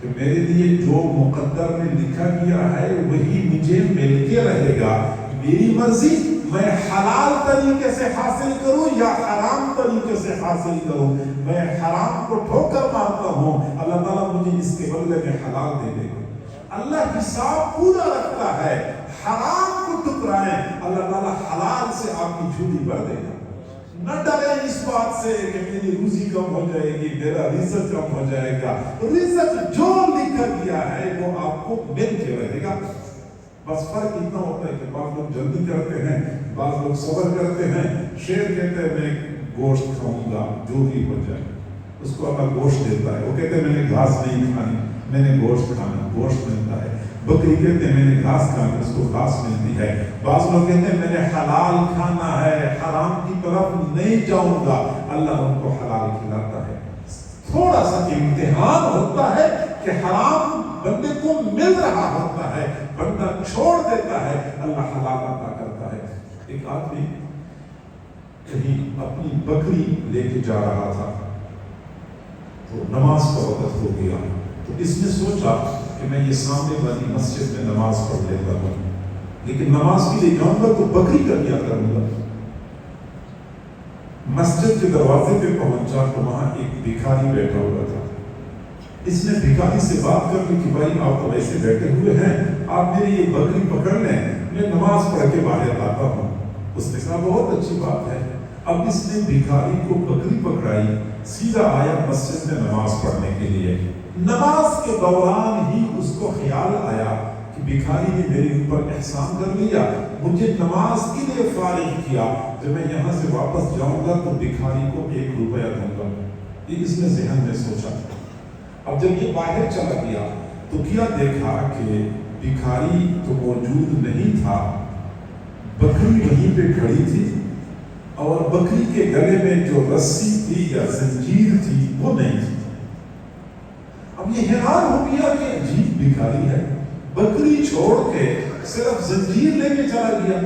کہ میرے لیے جو مقدر میں لکھا گیا ہے وہی مجھے مل کے رہے گا، میری مرضی میں حلال طریقے سے حاصل کروں یا حرام طریقے سے حاصل کروں۔ میں حرام کو ٹھوکر مارتا ہوں، اللہ تعالیٰ مجھے اس کے بدلے میں حلال دے دے گا۔ اللہ حساب پورا رکھتا ہے، حرام کو ٹکرائیں اللہ تعالیٰ حلال سے آپ کی جھولی بھر دے گا۔ نہ ڈریں اس بات سے کہ میری روزی کم ہو جائے گی، میرا رزق کم ہو جائے گا، رزق جو لکھا گیا ہے وہ آپ کو مل کے رہے گا۔ بس فرق اتنا ہوتا ہے کہ بعض لوگ جلدی کرتے ہیں، بعض لوگ صبر کرتے ہیں۔ شیر کہتے ہیں میں گوشت کھاؤں گا جو بھی ہو جائے، اس کو اللہ گوشت دیتا ہے۔ وہ کہتے ہیں میں نے گھاس نہیں کھانی، میں نے گوشت کھانا، گوشت ملتا ہے۔ بکری کہتے ہیں میں نے گھاس کھانی، اس کو گھاس ملتی ہے۔ بعض لوگ کہتے ہیں میں نے حلال کھانا ہے، حرام کی طرف نہیں جاؤں گا، اللہ ان کو حلال کھلاتا ہے۔ تھوڑا سا امتحان ہوتا ہے کہ حرام بندے کو مل رہا ہوتا ہے، بندہ چھوڑ دیتا ہے، اللہ حلال عطا کرتا ہے۔ ایک آدمی کہیں اپنی بکری لے کے جا رہا تھا تو نماز کا وقت ہو گیا، تو اس نے سوچا کہ میں یہ سامنے والی مسجد میں نماز پڑھ لیتا ہوں، لیکن نماز کے لیے جاؤں گا تو بکری کا کیا کروں گا؟ مسجد کے دروازے پہ پہنچا تو وہاں ایک بھکاری بیٹھا ہوا تھا۔ اس نے بھکاری سے بات کر لی کہ بھائی آپ تو ایسے بیٹھے ہوئے ہیں، آپ میری یہ بکری پکڑ لیں، میں نماز پڑھ کے باہر آتا ہوں۔ اس نے کہا بہت اچھی بات ہے۔ اب اس نے بھکاری کو بکری پکڑائی، سیدھا آیا مسجد میں نماز پڑھنے کے لیے۔ نماز کے دوران ہی اس کو خیال آیا کہ بھکاری نے میرے اوپر احسان کر لیا، مجھے نماز کے لیے فارغ کیا، جب میں یہاں سے واپس جاؤں گا تو بھکاری کو 1 روپیہ دوں گا۔ یہ اس نے ذہن میں سوچا۔ اب جب یہ باہر چلا گیا تو کیا دیکھا کہ بھکاری تو موجود نہیں تھا، بکری وہیں پہ کھڑی تھی اور بکری کے گلے میں جو رسی تھی یا زنجیر تھی وہ نہیں تھی۔ اب یہ حیران ہو گیا کہ عجیب بھکاری ہے، بکری چھوڑ کے صرف زنجیر لے کے چلا گیا۔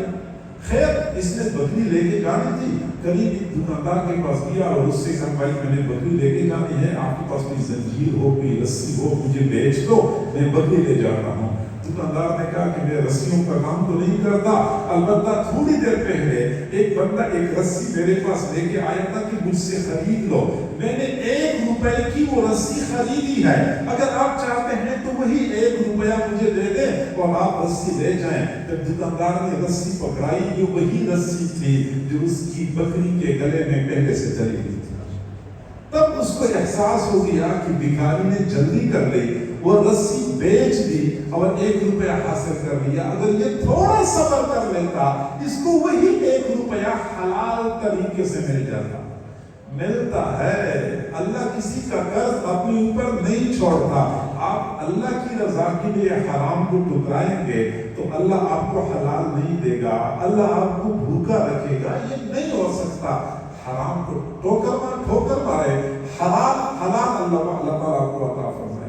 خیر اس نے بکری لے کے جانی تھی، قریب ایک دکاندار کے پاس گیا اور اس سے کہا بھائی میں نے بکری لے کے جانی ہے، آپ کے پاس کوئی زنجیر ہو کوئی رسی ہو مجھے بیچ دو، میں بکری لے جاتا ہوں۔ دکاندار نے کہا کہ میں رسیوں کا کام تو نہیں کرتا، البتہ تھوڑی دیر پہلے ایک بندہ ایک رسی میرے پاس لے کے آیا تھا کہ مجھ سے خرید لو، میں نے 1 روپے کی وہ رسی خریدی ہے، اگر آپ چاہتے ہیں تو وہی 1 روپیہ مجھے دے دیں اور آپ رسی لے جائیں۔ جب دکاندار نے رسی پکڑائی یہ وہی رسی تھی جو اس کی بکری کے گلے میں پہلے سے چلی گئی تھی۔ تب اس کو احساس ہو گیا کہ بھکاری نے جلدی کر لی، وہ رسی بیچ دی اور 1 روپیہ حاصل کر لیا۔ اگر یہ تھوڑا صبر کر لیتا اس کو وہی 1 روپیہ حلال طریقے سے مل جاتا۔ ملتا ہے، اللہ کسی کا قرض اپنے اوپر نہیں چھوڑتا۔ آپ اللہ کی رضا کے لیے حرام کو ٹکرائیں گے تو اللہ آپ کو حلال نہیں دے گا، اللہ آپ کو بھوکا رکھے گا، یہ نہیں ہو سکتا۔ حرام کو ٹھوکر مارے، حلال اللہ تعالیٰ کو عطا فرمائے۔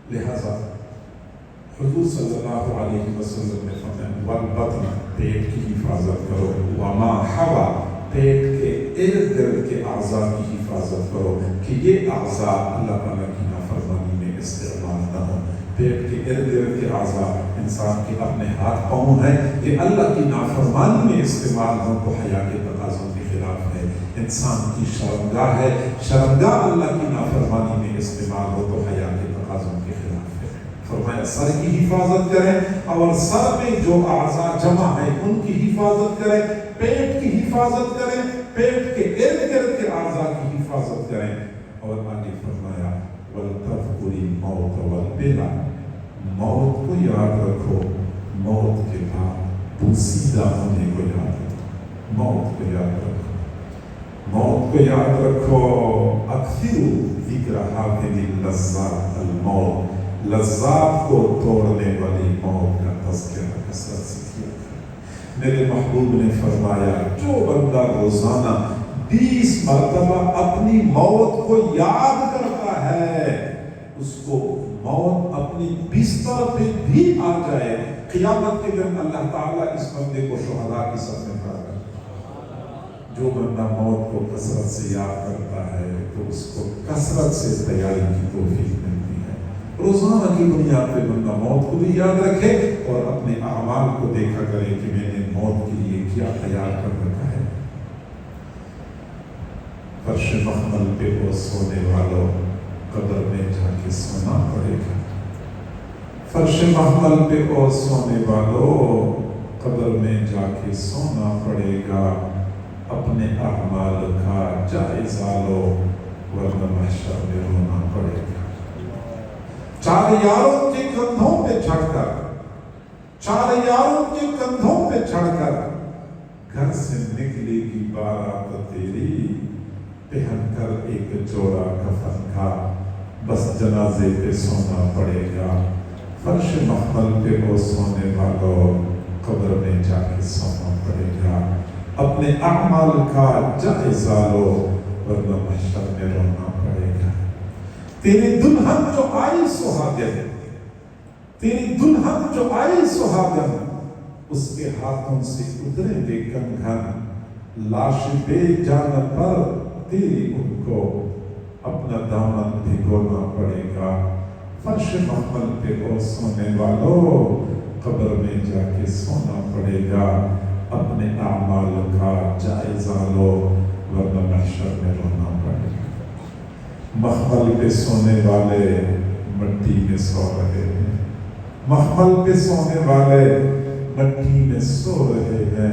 لہذا حضور صلی اللہ علیہ وسلم نے فرمایا والبطن پیٹ کی حفاظت کرو، وما حوا پیٹ کے ارد گرد کے اعضاء کی حفاظت کرو کہ یہ اعضاء اللہ تعالیٰ کی نافرمانی میں استعمال نہ ہو۔ پیٹ کے ارد گرد کے اعضاء انسان کے اپنے ہاتھ پاؤں ہیں، یہ اللہ کی نافرمانی میں استعمال ہو تو حیا کے تقاضوں کے خلاف ہے۔ انسان کی شرمگاہ ہے، شرمگاہ اللہ کی نافرمانی میں استعمال ہو تو حیا کے تقاضوں کے خلاف ہے۔ فرمایا سر کی حفاظت کریں اور سر میں جو اعضاء جمع ہیں ان کی حفاظت کریں، پیٹ کی حفاظت کریں، پیٹ کے ارد گرد کے اعضاء کی حفاظت کریں۔ اور آگے فرمایا وَلْتَذْكُرِ الْمَوْتَ وَالْبِلَى موت کو یاد رکھو، موت کے بعد پوسیدہ ہونے کو یاد رکھو، موت کو یاد رکھو، موت کو یاد رکھو۔ اکثروا ذکر حافظ اللذات الموت، لذات کو توڑنے والی موت کا تذکرہ کثرت سے کیا کرو۔ میرے محبوب نے فرمایا جو بندہ روزانہ 20 مرتبہ اپنی موت کو یاد کرتا ہے اس کو موت اپنی بستر پہ بھی آ جائے، قیامت کے دن اللہ تعالیٰ اس بندے کو شہداء کی صف میں کھڑا کر جو بندہ موت کو کثرت سے یاد کرتا ہے تو اس کو کثرت سے تیاری کی توفیق ملتی ہے۔ روزانہ کی بنیاد پہ بندہ موت کو بھی یاد رکھے اور اپنے اعمال کو دیکھا کرے کہ میں نے موت کے لیے کیا تیار کر رکھا ہے۔ فرش مخمل پہ وہ سونے والوں، قبر میں جا کے سونا پڑے گا۔ فرش مخمل پہ وہ سونے والوں، قبر میں جا کے سونا پڑے گا۔ اپنے اعمال کا جائزہ لو ورنہ محشر میں رونا پڑے گا۔ چار یاروں کے کندھوں پہ چڑھ کر، چار یاروں کے کندھوں پہ چڑھ کر گھر سے نکلے گی بارات تیری، پہن کر ایک جوڑا کفن کا بس جنازے پہ سونا پڑے گا۔ فرش محفل پہ وہ سونے والوں، قبر میں جا کے سونا پڑے گا۔ اپنے اعمال کا جائزہ لو ورنہ محشر میں رونا پڑے گا۔ تیری دلہن جو آئی سہاگن، تیری دلہن جو آئی سہاگن، اس کے ہاتھوں سے اتریں گے کنگن، لاش بے جان پر تیری ان کو اپنا دامن بھگونا پڑے گا۔ فرش محفل پہ وہ سونے والوں، قبر میں جا کے سونا پڑے گا۔ اپنے اعمال کا جائزہ لو ورنہ محشر میں رونا پڑے گا۔ محفل پہ سونے والے مٹی میں سو رہے ہیں، محفل پہ سونے والے مٹی میں سو رہے ہیں،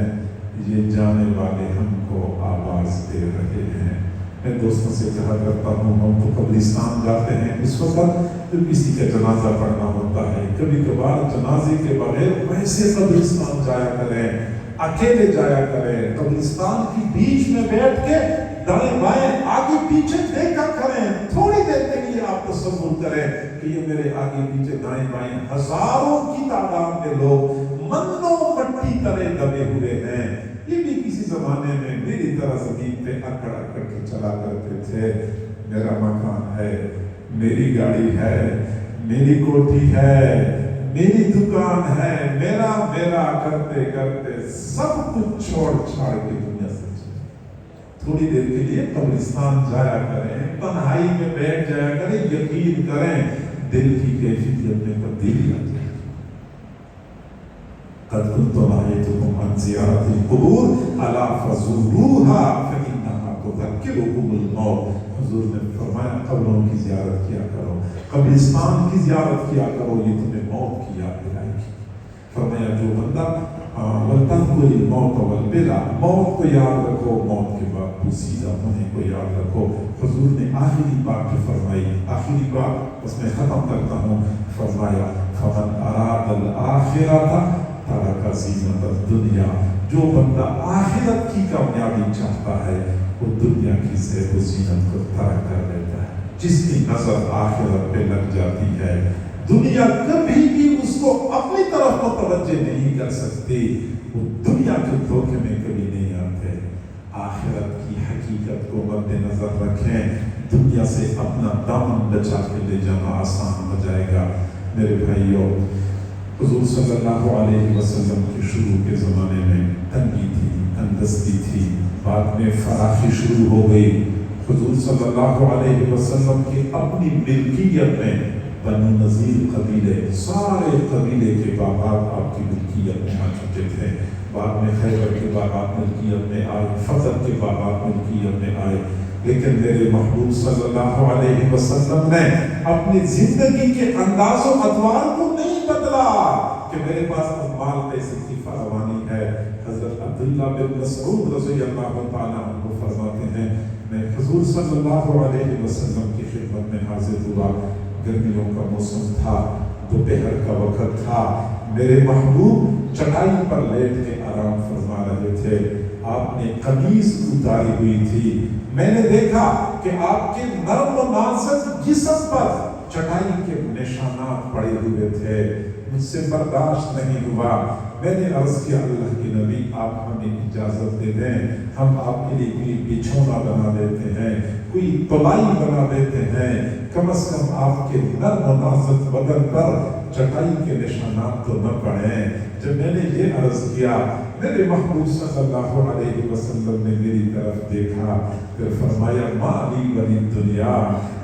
یہ جانے والے ہم کو آواز دے رہے ہیں۔ میں دوستوں سے کہا کرتا ہوں، ہم تو قبرستان جاتے ہیں اس وقت تو کسی کا جنازہ پڑھنا ہوتا ہے، کبھی کبھار جنازے کے بغیر ویسے قبرستان جایا کریں، اکیلے جایا کریں، قبرستان کی بیچ میں بیٹھ کے دائیں بائیں آگے پیچھے دیکھا کریں۔ تھوڑی دیر کے لیے آپ تصور کریں کہ یہ میرے آگے پیچھے دائیں بائیں ہزاروں کی تعداد میں لوگ منوں مٹی تلے دبے ہوئے ہیں۔ یہ بھی کسی زمانے میں میری طرح زمین پہ اکڑ اکڑ کے چلا کرتے تھے۔ میرا مکان ہے، میری گاڑی ہے، میری کوٹھی ہے، میری دکان ہے، میرا میرا کرتے کرتے سب کچھ چھوڑ چھاڑ کے دنیا سے تھوڑی دیر کے لیے قبرستان جایا کریں، تنہائی میں بیٹھ جایا کریں، یقین کریں دل کی کیفیت میں تبدیلی آ جائے۔ قد كنت نهيتكم عن زيارة القبور ألا فزوروها فإنها تذكركم الموت۔ حضور نے فرمایا قبروں کی زیارت کیا کرو، قبرستان کی زیارت کیا کرو، یہ تمہیں موت کی یاد دلائے گی۔ فرمایا جو بندہ وَلْتَذْكُرِ الْمَوْتَ وَالْبِلَى، موت کو یاد رکھو، موت کے بعد پوسیدہ ہونے کو یاد رکھو۔ حضور نے آخری بات جو فرمائی، آخری بات اس میں ختم کرتا ہوں، فرمایا فَمَنْ أَرَادَ الْآخِرَةَ تَرَكَ زِينَةَ الدُّنْيَا، جو بندہ آخرت کی کامیابی چاہتا ہے وہ دنیا کی زیب و زینت کو ترک کر دیتا ہے۔ جس کی نظر آخرت پہ لگ جاتی ہے، دنیا کبھی بھی اس کو اپنی طرف متوجہ نہیں کر سکتی، وہ دنیا کے دھوکے میں کبھی نہیں آتے۔ آخرت کی حقیقت کو مد نظر رکھیں، دنیا سے اپنا دامن بچا کے لے جانا آسان ہو جائے گا۔ میرے بھائیوں، حضور صلی اللہ علیہ وسلم کے شروع کے زمانے میں تنگی تھی، تنگدستی تھی، بعد میں فراخی شروع ہو گئی۔ حضور صلی اللہ علیہ وسلم کی اپنی ملکیت میں بنو نذیر قبیلے، سارے قبیلے کے باغات آپ کی ملکیت میں آ چکے تھے۔ بعد میں خیبر کے باغات ملکیت میں آئے، فتح کے باغات ملکیت میں آئے، لیکن میرے محبوب صلی اللہ علیہ وسلم نے اپنی زندگی کے انداز و ادوار کو نہیں بدلا کہ میرے پاس مال پیسے کی فراوانی ہے۔ حضرت عبداللہ بن مسعود رضی اللہ تعالیٰ عنہ فرماتے ہیں، میں حضور صلی اللہ علیہ وسلم کی خدمت میں حاضر ہوا، گرمیوں کا موسم تھا، دوپہر کا وقت تھا، میرے محبوب چٹائی پر لیٹ کے آرام فرما رہے تھے، آپ نے قمیض اتاری ہوئی تھی، میں نے دیکھا کہ آپ کے نرم و نازک جسم پر چٹائی کے نشانات پڑے ہوئے تھے، مجھ سے برداشت نہیں ہوا، میں نے عرض کیا اللہ کے نبی آپ ہمیں اجازت دے دیں، ہم آپ کے لیے کوئی بچھونا بنا دیتے ہیں، کوئی پلائی بنا دیتے ہیں، کم از کم آپ کے نرم و نازک بدن پر چٹائی کے نشانات تو نہ پڑیں۔ جب میں نے یہ عرض کیا، میرے محبوب صلی اللہ علیہ وسلم نے میری طرف دیکھا، پھر فرمایا ما لی ولی دنیا،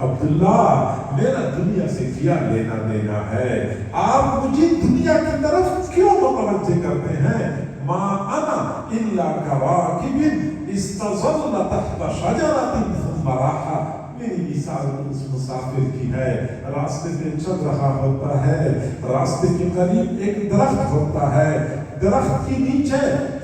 عبداللہ میرا دنیا سے کیا لینا دینا ہے، آپ مجھے دنیا کی طرف کیوں متوجہ کرتے ہیں؟ ما انا الا کراکب استظل تحت شجرۃ ثم راح، میری مثال اس مسافر کی ہے، راستے پہ چل رہا ہوتا ہے، راستے کے قریب ایک درخت ہوتا ہے، درخت کے نیچے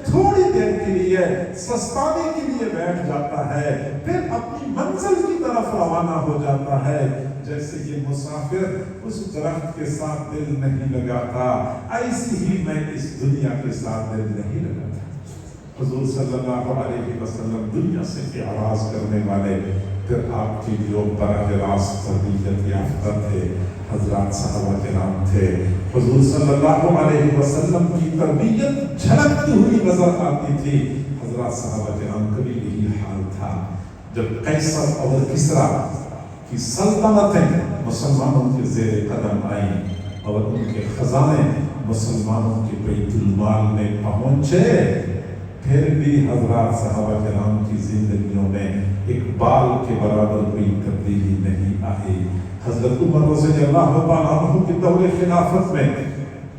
تھوڑی دیر کے لیے سستانے کے لیے بیٹھ جاتا ہے، پھر اپنی منزل کی طرف روانہ ہو جاتا ہے۔ جیسے یہ مسافر اس درخت کے ساتھ دل نہیں لگاتا، ایسی ہی میں اس دنیا کے ساتھ دل نہیں لگاتا۔ حضور صلی اللہ علیہ وسلم دنیا سے اعراض کرنے والے، پھر آپ کی جو براہ راست تربیت یافتہ تھے حضرات صحابہ کرام تھے، حضور صلی اللہ علیہ وسلم کی تربیت جھلکتی ہوئی نظر آتی تھی۔ حضرات صحابہ کرام کا بھی یہی حال تھا۔ جب قیصر اور کسریٰ کی سلطنتیں مسلمانوں کے زیر قدم آئیں اور ان کے خزانے مسلمانوں کے بیت المال میں پہنچے، پھر بھی حضرات صحابہ کرام کی زندگیوں میں ایک بال کے برابر کوئی تبدیلی نہیں آئی۔ حضرت عمر رضی اللہ تعالیٰ عنہ کے دور خلافت میں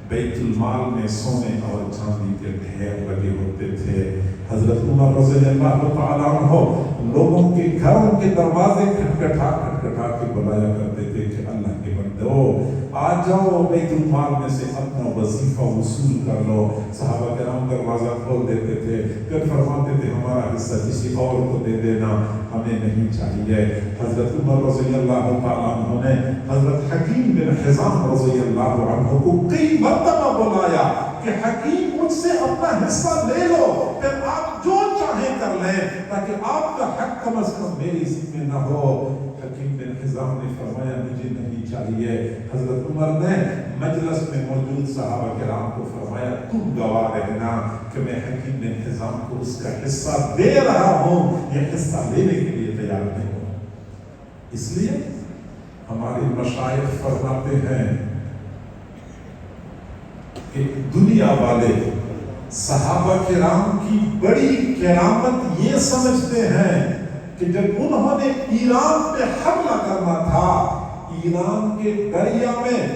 بیت المال میں سونے اور چاندی کے ڈھیر لگے ہوتے تھے۔ حضرت عمر رضی اللہ تعالیٰ عنہ لوگوں کے گھروں کے دروازے کھٹکھٹا کے بلایا کرتے تھے کہ اللہ کے بندو آ جاؤ، بیت المال میں سے اپنا وظیفہ وصول کر لو۔ صحابہ کرام دروازہ کھول دیتے تھے، پھر فرماتے تھے ہمارا حصہ کسی اور کو دے دینا، ہمیں نہیں چاہیے۔ حضرت عمر رضی اللہ تعالیٰ عنہ نے حضرت حکیم بن حزام رضی اللہ عنہ کو کئی مرتبہ بلایا کہ حکیم مجھ سے اپنا حصہ لے لو، پھر آپ جو چاہیں کر لیں، تاکہ آپ کا حق کم از کم میری ذمہ نہ ہو۔ حکیم بن حزام نے فرمایا مجھے نہیں چاہیے۔ حضرت عمر نے مجلس میں موجود صحابہ کرام کو فرمایا تم گواہ رہنا کہ میں حکیم بن حزام کو اس کا حصہ دے رہا ہوں، یہ حصہ لینے کے لیے تیار نہیں ہوں۔ اس لیے ہمارے مشائخ فرماتے ہیں کہ دنیا والے صحابہ کرام کی بڑی کرامت یہ سمجھتے ہیں کہ جب انہوں نے ایران پہ حملہ کرنا تھا، ایران کے دریا میں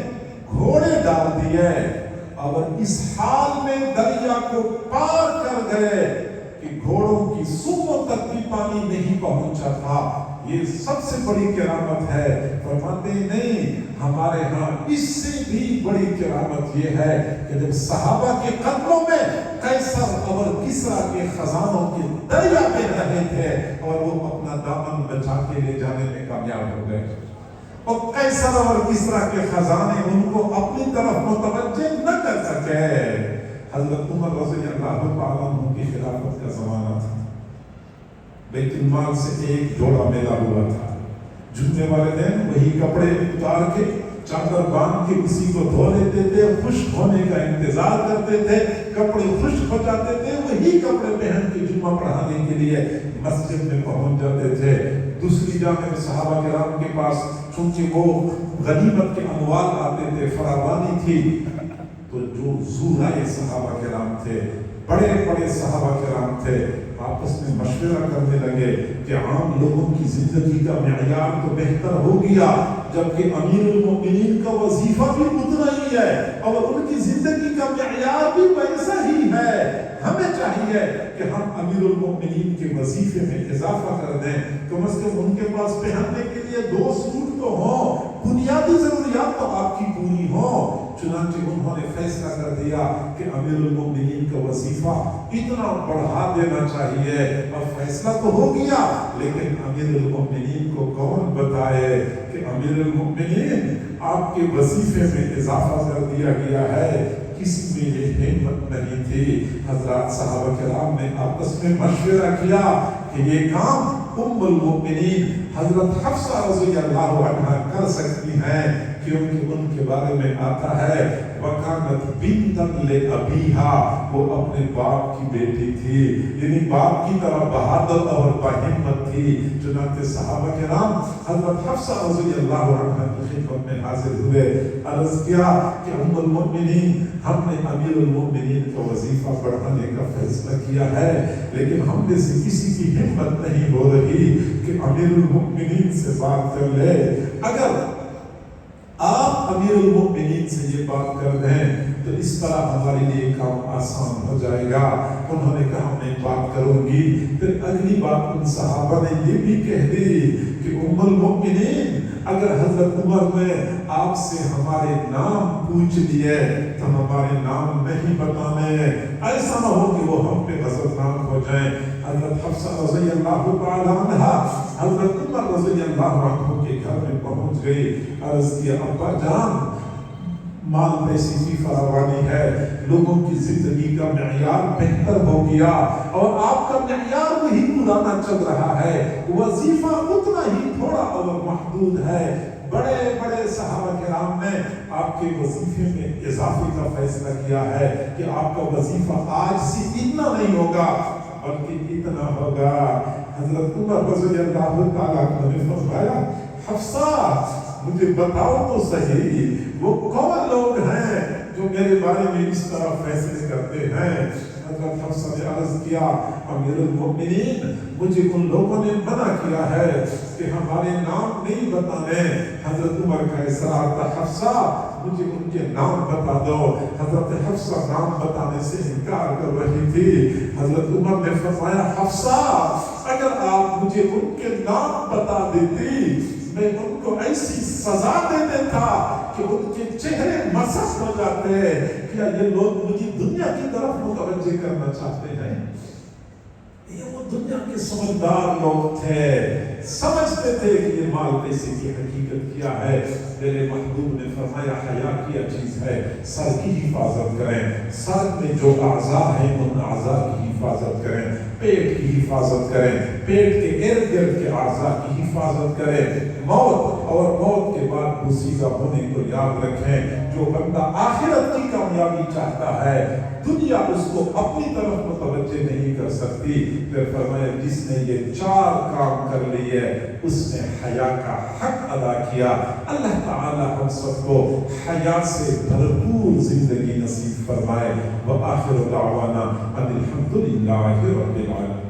گھوڑے ڈال دیے اور اس حال میں دریا کو پار کر گئے کہ گھوڑوں کی سوؤں تک بھی پانی نہیں پہنچا تھا، یہ سب سے بڑی کرامت ہے۔ فرماتے نہیں، ہمارے ہاں اس سے بھی بڑی کرامت یہ ہے کہ جب صحابہ کے قدموں میں قیصر اور کسریٰ کے خزانوں کے دریا میں رہے تھے اور وہ اپنا دامن بچا کے لے جانے میں کامیاب ہو گئے، اور قیصر اور کسریٰ کے خزانے ان کو اپنی طرف متوجہ نہ کر سکے۔ حضرت عمر رضی اللہ تعالیٰ عنہ کی خلافت کا زمانہ تھا، بیت المال سے ایک جوڑا میلہ ہوا تھا، جمعے والے دن وہی کپڑے اتار کے چادر باندھ کے کسی کو دھو لیتے تھے، خشک ہونے کا انتظار کرتے تھے، کپڑے خشک ہو جاتے تھے، وہی کپڑے پہن کے جمعہ پڑھانے کے لیے مسجد میں پہنچ جاتے تھے۔ دوسری جانب صحابہ کرام کے پاس چونکہ وہ غنیمت کے اموال آتے تھے، فراوانی تھی، تو جو زورائے صحابہ کرام تھے، بڑے بڑے صحابہ کرام تھے، آپس میں مشورہ کرنے لگے کہ عام لوگوں کی زندگی کا معیار تو بہتر ہو گیا، جبکہ امیر المؤمنین کا وظیفہ بھی اتنا ہی ہے اور ان کی زندگی کا معیار بھی ویسا ہی ہے، ہمیں چاہیے کہ ہم امیر المؤمنین کے وظیفے میں اضافہ کر دیں، کم از کم ان کے پاس پہننے کے لیے 2 سوٹ تو ہوں، بنیادی ضروریات تو آپ کی پوری ہوں۔ چنانچہ انہوں نے فیصلہ کر دیا کہ امیر المؤمنین کا وظیفہ اتنا بڑھا دینا چاہیے، اور فیصلہ تو ہو گیا، لیکن امیر المؤمنین کو کون بتائے کہ امیر المؤمنین آپ کے وظیفے میں اضافہ کر دیا گیا ہے؟ کسی میں یہ ہمت نہیں تھی۔ حضرات صحابہ کرام نے آپس میں مشورہ کیا کہ یہ کام ام المؤمنین حضرت حفصہ رضی اللہ عنہا کر سکتی ہیں، کیونکہ ان کے بارے میں آتا ہے وَكَانَتْ بِنْتًا لِأَبِيهَا، وہ اپنے باپ کی بیٹی تھی، یعنی باپ کی طرح بہادر اور باہمت تھی۔ چنانچہ صحابہ کرام حضرت حفصہ رضی اللہ عنہا کی خدمت میں حاضر ہوئے، عرض کیا کہ ام المؤمنین، ہم نے امیر المؤمنین کا وظیفہ بڑھانے کا فیصلہ کیا ہے، لیکن ہم میں سے کسی کی ہمت نہیں ہو رہی کہ امیر المؤمنین سے بات کر لے۔ اگر آپ امیر المؤمنین سے یہ بات کر دیں تو اس طرح ہمارے لیے کام آسان ہو جائے گا۔ انہوں نے کہا میں بات کروں گی۔ پھر اگلی بات ان صحابہ نے یہ بھی کہہ دی کہ ام المؤمنین، اگر حضرت عمر نے آپ سے ہمارے نام پوچھ لیے تو ہمارے نام نہیں بتانے، ایسا نہ ہو کہ وہ ہم پہ غضبناک ہو جائیں۔ حضرت حفصہ رضی اللہ تعالی عنہ حضرت عمر رضی اللہ عنہ کے گھر میں پہنچ گئی، عرض کیا ابا جان، مال پیسے کی فراوانی ہے، لوگوں کی زندگی کا معیار بہتر ہو گیا اور آپ کا معیار وہی پرانا چل رہا ہے، وظیفہ اتنا ہی تھوڑا اور محدود ہے۔ بڑے بڑے صحابہ کرام نے آپ کے وظیفے میں اضافے کا فیصلہ کیا ہے کہ آپ کا وظیفہ آج سے اتنا نہیں ہوگا بلکہ اتنا ہوگا۔ حضرت عمر رضی اللہ تعالیٰ عنہ نے فرمایا حفصہ مجھے بتاؤ تو صحیح، وہ کون لوگ ہیں جو میرے بارے میں اس طرح فیصلے کرتے ہیں؟ حضرت حفصہ نے عرض کیا امیر المؤمنین، مجھے ان لوگوں نے منع کیا ہے کہ ہمارے نام نہیں بتانے۔ حضرت عمر کا اصرار تھا حفصہ مجھے ان کے نام بتا دو۔ حضرت حفصہ نام بتانے سے انکار کر رہی تھی۔ حضرت عمر نے فرمایا حفصہ اگر آپ مجھے ان کے نام بتا دیتی میں ان کو ایسی سزا دے دیتا کہ ان کے چہرے مسخ ہو جاتے۔ کیا یہ لوگ مجھے دنیا کی طرف متوجہ کرنا چاہتے ہیں؟ یہ وہ دنیا کے سمجھدار لوگ تھے، سمجھتے تھے کہ یہ مال پیسے کی حقیقت کیا ہے۔ میرے محبوب نے فرمایا حیا کیا چیز ہے، سر کی حفاظت کریں، سر میں جو اعضاء ہیں ان اعضاء کی حفاظت کریں، پیٹ کی حفاظت کریں، پیٹ کے ارد گرد کے اعضاء کی حفاظت کریں۔ موت اور موت کے بعد مصیبہ ہونے کو یاد رکھیں۔ جو بندہ آخرت کی کامیابی چاہتا ہے دنیا اس کو اپنی طرف متوجہ نہیں کر سکتی۔ پھر فرمایا جس نے یہ 4 کام کر لیے اس نے حیا کا حق ادا کیا۔ اللہ تعالی ہم سب کو حیا سے بھرپور زندگی نصیب فرمائے۔ وآخر دعوانا ان الحمد للہ رب العالمین۔